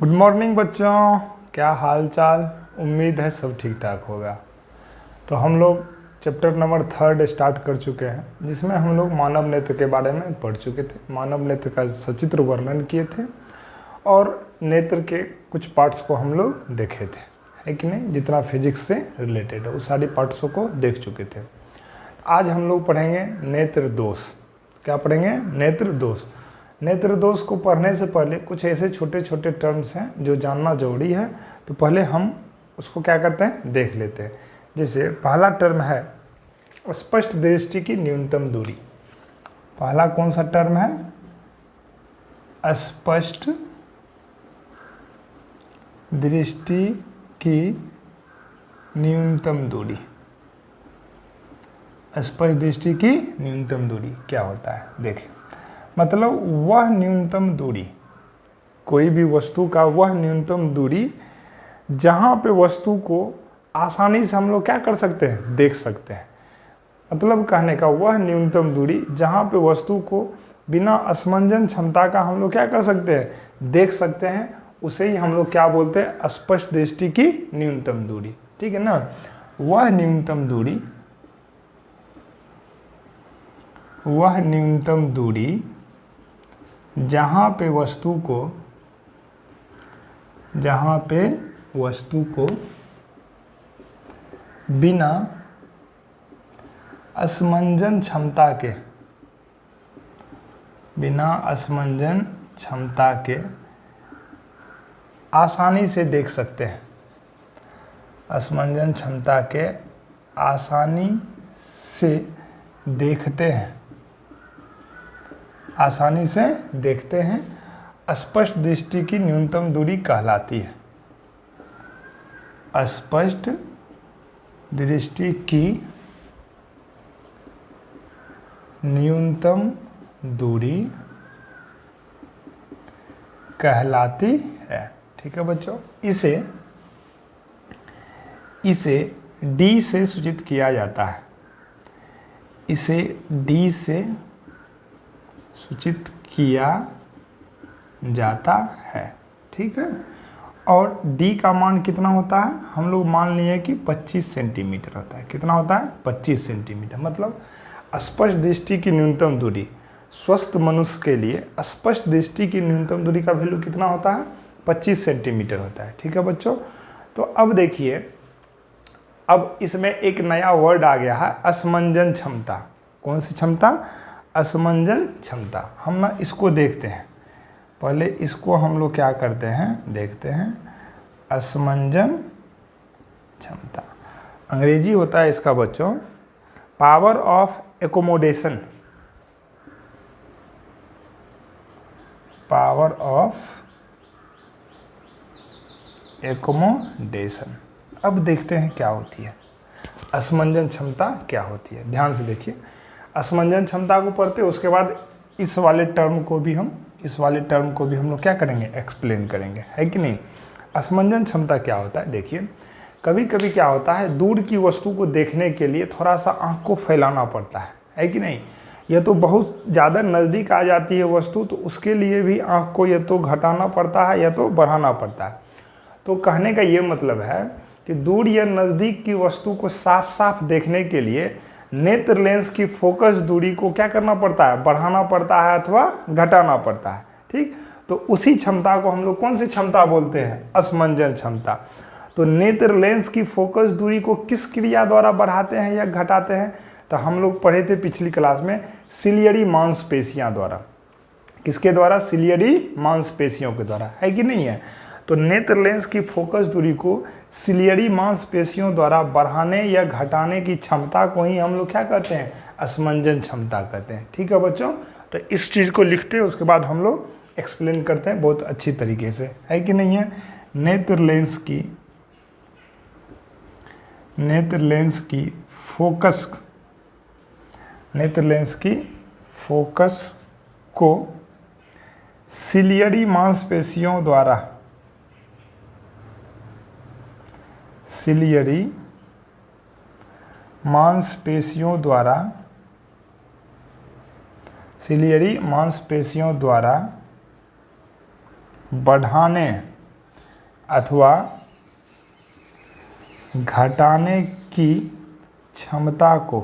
Good morning बच्चों, क्या हाल चाल। उम्मीद है सब ठीक ठाक होगा। तो हम लोग चैप्टर नंबर 3 स्टार्ट कर चुके हैं, जिसमें हम लोग मानव नेत्र के बारे में पढ़ चुके थे। मानव नेत्र का सचित्र वर्णन किए थे और नेत्र के कुछ पार्ट्स को हम लोग देखे थे, है कि नहीं। जितना फिजिक्स से रिलेटेड है उस सारी पार्ट्सों को देख चुके थे। आज हम लोग पढ़ेंगे नेत्र दोष। क्या पढ़ेंगे? नेत्र दोष। नेत्र दोष को पढ़ने से पहले कुछ ऐसे छोटे छोटे टर्म्स हैं जो जानना जरूरी है, तो पहले हम उसको क्या करते हैं, देख लेते हैं। जैसे पहला टर्म है स्पष्ट दृष्टि की न्यूनतम दूरी। पहला कौन सा टर्म है? स्पष्ट दृष्टि की न्यूनतम दूरी। स्पष्ट दृष्टि की न्यूनतम दूरी क्या होता है? देखें, मतलब वह न्यूनतम दूरी, कोई भी वस्तु का वह न्यूनतम दूरी जहाँ पे वस्तु को आसानी से हम लोग क्या कर सकते हैं, देख सकते हैं। मतलब कहने का वह न्यूनतम दूरी जहाँ पे वस्तु को बिना असमंजन क्षमता का हम लोग क्या कर सकते हैं, देख सकते हैं, उसे ही हम लोग क्या बोलते हैं, स्पष्ट दृष्टि की न्यूनतम दूरी। ठीक है ना। वह न्यूनतम दूरी जहाँ पे वस्तु को बिना असमंजन क्षमता के आसानी से देख सकते हैं। असमंजन क्षमता के आसानी से देखते हैं स्पष्ट दृष्टि की न्यूनतम दूरी कहलाती है। स्पष्ट दृष्टि की न्यूनतम दूरी कहलाती है। ठीक है बच्चों, इसे डी से सूचित किया जाता है। इसे डी से सूचित किया जाता है। ठीक है। और d का मान कितना होता है? हम लोग मान लिए कि 25 सेंटीमीटर होता है। कितना होता है? 25 सेंटीमीटर। मतलब स्पष्ट दृष्टि की न्यूनतम दूरी, स्वस्थ मनुष्य के लिए स्पष्ट दृष्टि की न्यूनतम दूरी का वैल्यू कितना होता है? 25 सेंटीमीटर होता है। ठीक है बच्चों। तो अब देखिए, अब इसमें एक नया वर्ड आ गया है, असमंजन क्षमता। कौन सी क्षमता? असमंजन क्षमता। हम ना इसको देखते हैं। पहले इसको हम लोग क्या करते हैं, देखते हैं। असमंजन क्षमता अंग्रेजी होता है इसका बच्चों power of accommodation. Power of accommodation. अब देखते हैं क्या होती है असमंजन क्षमता, क्या होती है। ध्यान से देखिए, असमंजन क्षमता को पढ़ते उसके बाद इस वाले टर्म को भी हम लोग क्या करेंगे, एक्सप्लेन करेंगे, है कि नहीं। असमंजन क्षमता क्या होता है? देखिए, कभी कभी क्या होता है, दूर की वस्तु को देखने के लिए थोड़ा सा आँख को फैलाना पड़ता है कि नहीं। यह तो बहुत ज़्यादा नज़दीक आ जाती है वस्तु, तो उसके लिए भी आँख को या तो घटाना पड़ता है या तो बढ़ाना पड़ता है। तो कहने का ये मतलब है कि दूर या नज़दीक की वस्तु को साफ साफ देखने के लिए नेत्र लेंस की फोकस दूरी को क्या करना पड़ता है, बढ़ाना पड़ता है अथवा घटाना पड़ता है। ठीक। तो उसी क्षमता को हम लोग कौन सी क्षमता बोलते हैं? असमंजन क्षमता। तो नेत्र लेंस की फोकस दूरी को किस क्रिया द्वारा बढ़ाते हैं या घटाते हैं? तो हम लोग पढ़े थे पिछली क्लास में, सिलियरी मांसपेशियां द्वारा। किसके द्वारा? सिलियरी मांसपेशियों के द्वारा, है कि नहीं है। तो नेत्र लेंस की फोकस दूरी को सिलियरी मांसपेशियों द्वारा बढ़ाने या घटाने की क्षमता को ही हम लोग क्या कहते हैं? असमंजन क्षमता कहते हैं। ठीक है बच्चों। तो इस चीज़ को लिखते हैं, उसके बाद हम लोग एक्सप्लेन करते हैं बहुत अच्छी तरीके से, है कि नहीं है। नेत्र लेंस की फोकस को सिलियरी मांसपेशियों द्वारा बढ़ाने अथवा घटाने की क्षमता को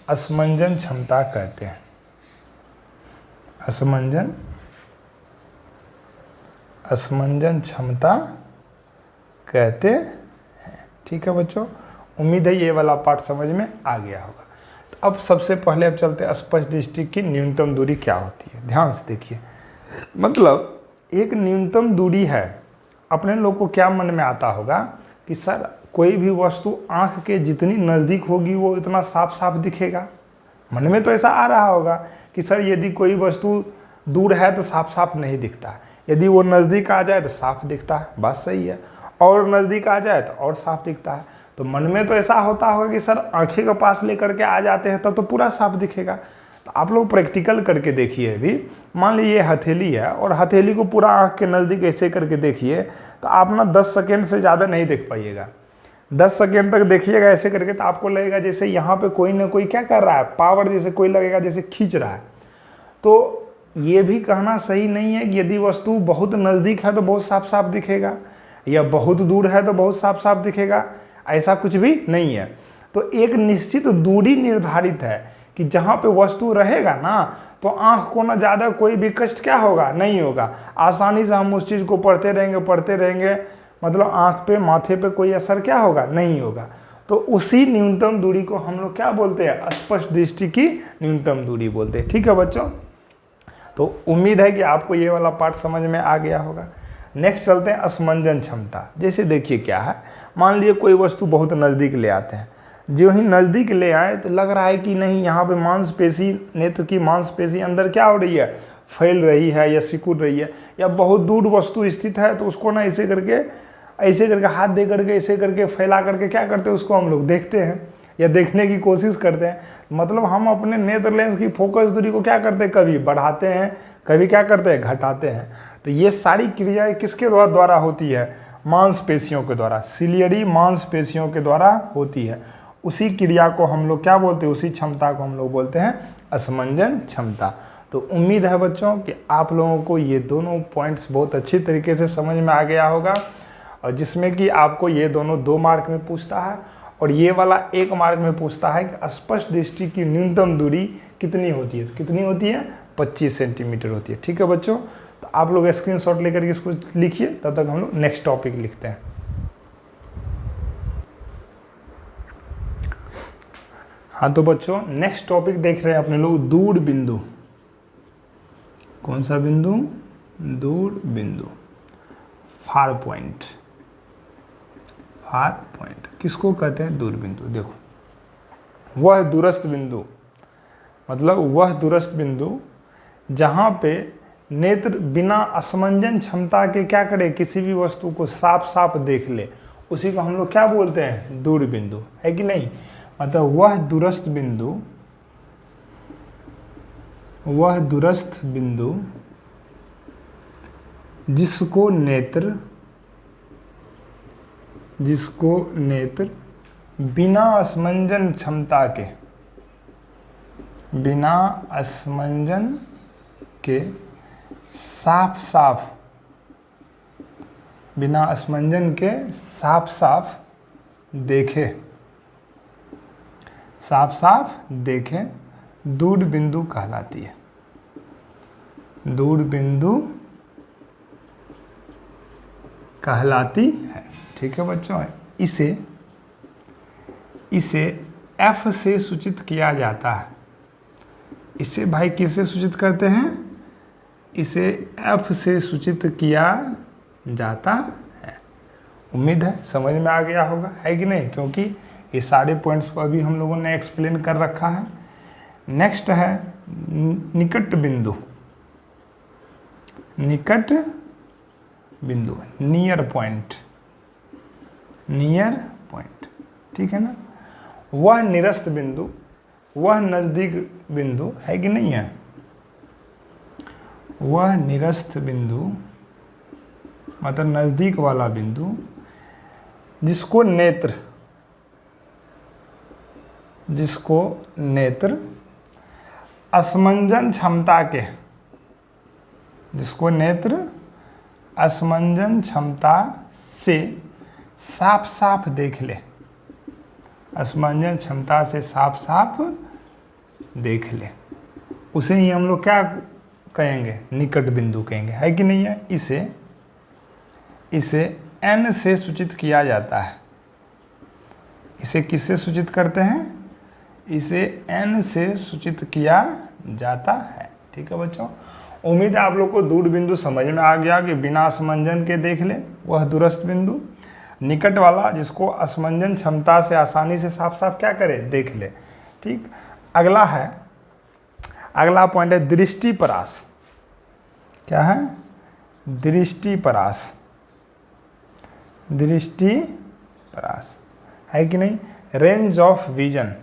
असमंजन क्षमता कहते हैं। असमंजन क्षमता कहते हैं। ठीक है बच्चों, उम्मीद है ये वाला पार्ट समझ में आ गया होगा। तो अब सबसे पहले अब चलते हैं स्पष्ट दृष्टि की न्यूनतम दूरी क्या होती है। ध्यान से देखिए, मतलब एक न्यूनतम दूरी है। अपने लोग को क्या मन में आता होगा कि सर कोई भी वस्तु आँख के जितनी नज़दीक होगी वो इतना साफ साफ दिखेगा। मन में तो ऐसा आ रहा होगा कि सर यदि कोई वस्तु दूर है तो साफ साफ नहीं दिखता है, यदि वो नज़दीक आ जाए तो साफ दिखता है। बात सही है। और नज़दीक आ जाए तो और साफ दिखता है। तो मन में तो ऐसा होता होगा कि सर आँखें के पास लेकर के आ जाते हैं तब तो पूरा साफ दिखेगा। तो आप लोग प्रैक्टिकल करके देखिए। अभी मान लीजिए ये हथेली है और हथेली को पूरा आँख के नज़दीक ऐसे करके देखिए तो आप ना 10 सेकेंड से ज़्यादा नहीं देख पाइएगा। 10 सेकेंड तक देखिएगा ऐसे करके तो आपको लगेगा जैसे यहाँ पे कोई ना कोई क्या कर रहा है, पावर जैसे कोई लगेगा जैसे खींच रहा है। तो ये भी कहना सही नहीं है कि यदि वस्तु बहुत नज़दीक है तो बहुत साफ साफ दिखेगा या बहुत दूर है तो बहुत साफ साफ दिखेगा, ऐसा कुछ भी नहीं है। तो एक निश्चित दूरी निर्धारित है कि जहाँ पे वस्तु रहेगा ना तो आँख को ना ज़्यादा कोई भी कष्ट क्या होगा, नहीं होगा। आसानी से हम उस चीज़ को पढ़ते रहेंगे, मतलब आँख पे माथे पे कोई असर क्या होगा, नहीं होगा। तो उसी न्यूनतम दूरी को हम लोग क्या बोलते हैं, स्पष्ट दृष्टि की न्यूनतम दूरी बोलते हैं। ठीक है बच्चों, तो उम्मीद है कि आपको ये वाला पार्ट समझ में आ गया होगा। नेक्स्ट चलते हैं असमंजन क्षमता। जैसे देखिए क्या है, मान लीजिए कोई वस्तु बहुत नज़दीक ले आते हैं, जो ही नज़दीक ले आए तो लग रहा है कि नहीं यहाँ पे मांसपेशी, नेत्र की मांसपेशी अंदर क्या हो रही है, फैल रही है या सिकुड़ रही है, या बहुत दूर वस्तु स्थित है तो उसको ना ऐसे करके हाथ दे करके ऐसे करके फैला करके क्या करते हैं, उसको हम लोग देखते हैं या देखने की कोशिश करते हैं। मतलब हम अपने नेत्र लेंस की फोकस दूरी को क्या करते हैं, कभी बढ़ाते हैं, कभी क्या करते हैं, घटाते हैं। तो ये सारी क्रियाएं किसके द्वारा होती है, मांसपेशियों के द्वारा, सिलियरी मांसपेशियों के द्वारा होती है। उसी क्रिया को हम लोग क्या बोलते हैं, उसी क्षमता को हम लोग बोलते हैं असमंजन क्षमता। तो उम्मीद है बच्चों कि आप लोगों को ये दोनों पॉइंट्स बहुत अच्छी तरीके से समझ में आ गया होगा, और जिसमें कि आपको ये दोनों 2 मार्क में पूछता है और ये वाला 1 मार्क में पूछता है कि स्पष्ट दृष्टि की न्यूनतम दूरी कितनी होती है। तो कितनी होती है, 25 सेंटीमीटर होती है। ठीक है बच्चों, तो आप लोग स्क्रीनशॉट लेकर के इसको लिखिए, तब तक हम लोग नेक्स्ट टॉपिक लिखते हैं। हाँ तो बच्चों नेक्स्ट टॉपिक देख रहे हैं अपने लोग दूर बिंदु। कौन सा बिंदु, दूर बिंदु, फार पॉइंट। फार पॉइंट किसको कहते हैं, दूर बिंदु। देखो, वह दूरस्थ बिंदु, मतलब वह दूरस्थ बिंदु जहाँ पे नेत्र बिना असमंजन क्षमता के क्या करे, किसी भी वस्तु को साफ साफ देख ले, उसी को हम लोग क्या बोलते हैं, दूर बिंदु, है कि नहीं। मतलब वह दूरस्थ बिंदु जिसको नेत्र बिना असमंजन क्षमता के, बिना असमंजन के साफ साफ देखे, दूर बिंदु कहलाती है। दूर बिंदु कहलाती है। ठीक है बच्चों, इसे F से सूचित किया जाता है। इसे भाई किससे सूचित करते हैं, इसे F से सूचित किया जाता है। उम्मीद है समझ में आ गया होगा, है कि नहीं, क्योंकि ये सारे पॉइंट्स को अभी हम लोगों ने एक्सप्लेन कर रखा है। नेक्स्ट है निकट बिंदु। नियर पॉइंट, ठीक है ना। वह निरस्त बिंदु, वह नज़दीक बिंदु, है कि नहीं है। वह निरस्त बिंदु मतलब नज़दीक वाला बिंदु जिसको नेत्र असमंजन क्षमता के जिसको नेत्र असमंजन क्षमता से साफ साफ देख ले, असमंजन क्षमता से साफ साफ देख ले, उसे ही हम लोग क्या कहेंगे, निकट बिंदु कहेंगे, है कि नहीं है। इसे n से सूचित किया जाता है। इसे किससे सूचित करते हैं, इसे n से सूचित किया जाता है। ठीक है बच्चों, उम्मीद है आप लोग को दूर बिंदु समझ में आ गया कि बिना असमंजन के देख ले वह दूरस्थ बिंदु, निकट वाला जिसको असमंजन क्षमता से आसानी से साफ साफ क्या करे, देख ले। ठीक, अगला पॉइंट है दृष्टिपरास। क्या है, दृष्टिपरास, दृष्टिपरास है कि नहीं, range of vision,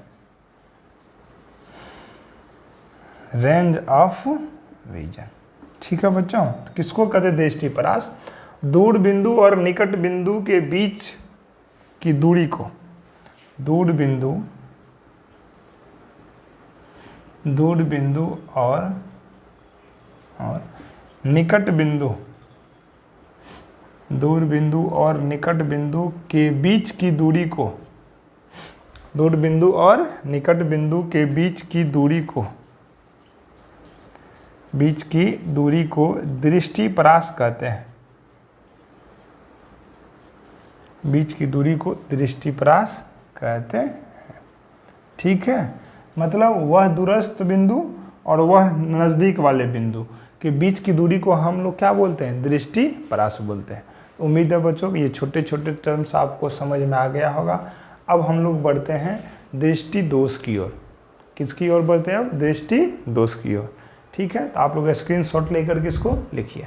range of vision. ठीक है बच्चों, तो किसको कहते हैं दृष्टिपरास, दूर बिंदु और निकट बिंदु के बीच की दूरी को, दूर बिंदु और निकट बिंदु, दूर बिंदु और निकट बिंदु के बीच की दूरी को, दूर बिंदु और निकट बिंदु के बीच की दूरी को दृष्टिपरास कहते हैं, बीच की दूरी को दृष्टिपरास कहते हैं। ठीक है, मतलब वह दूरस्थ बिंदु और वह नज़दीक वाले बिंदु के बीच की दूरी को हम लोग क्या बोलते हैं, दृष्टिपरास बोलते हैं। उम्मीद है बच्चों ये छोटे छोटे टर्म्स आपको समझ में आ गया होगा। अब हम लोग बढ़ते हैं दृष्टि दोष की ओर। किसकी ओर बढ़ते हैं अब, दृष्टि दोष की ओर। ठीक है, तो आप लोग स्क्रीनशॉट लेकर के इसको लिखिए।